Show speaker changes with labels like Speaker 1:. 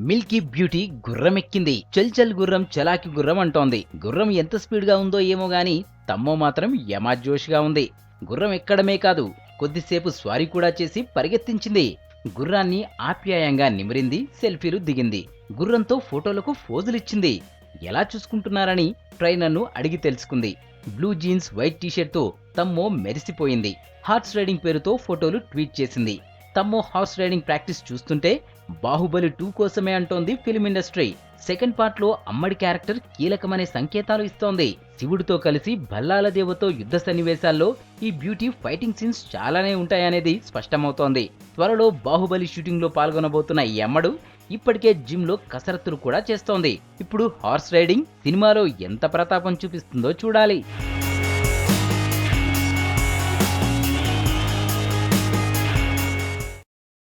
Speaker 1: Milky beauty గుర్రమెక్కింది. చల్ గుర్రం చలాకి గుర్రం అంటోంది. గుర్రం ఎంత స్పీడ్ గా ఉందో ఏమో గాని తమ్మో మాత్రం యమాజోష్గా ఉంది. గుర్రం ఎక్కడమే కాదు, కొద్దిసేపు స్వారీ కూడా చేసి పరిగెత్తించింది. గుర్రాన్ని ఆప్యాయంగా నిమిరింది, సెల్ఫీలు దిగింది. గుర్రంతో ఫోటోలకు ఫోజులిచ్చింది. ఎలా చూసుకుంటున్నారని ట్రైనర్ను అడిగి తెలుసుకుంది. బ్లూ జీన్స్ వైట్ టీషర్ట్ తో తమ్మో మెరిసిపోయింది. హార్స్ రైడింగ్ పేరుతో ఫోటోలు ట్వీట్ చేసింది. తమ్మో హార్స్ రైడింగ్ ప్రాక్టీస్ చూస్తుంటే బాహుబలి 2 కోసమే అంటోంది ఫిల్మ్ ఇండస్ట్రీ. సెకండ్ పార్ట్ లో అమ్మడి క్యారెక్టర్ కీలకమనే సంకేతాలు ఇస్తోంది. శివుడితో కలిసి భల్లాల దేవతో యుద్ధ సన్నివేశాల్లో ఈ బ్యూటీ ఫైటింగ్ సీన్స్ చాలానే ఉంటాయనేది స్పష్టమవుతోంది. త్వరలో బాహుబలి షూటింగ్ లో పాల్గొనబోతున్న ఈ అమ్మడు ఇప్పటికే జిమ్ లో కసరత్తులు కూడా చేస్తోంది. ఇప్పుడు హార్స్ రైడింగ్ సినిమాలో ఎంత ప్రతాపం చూపిస్తుందో చూడాలి.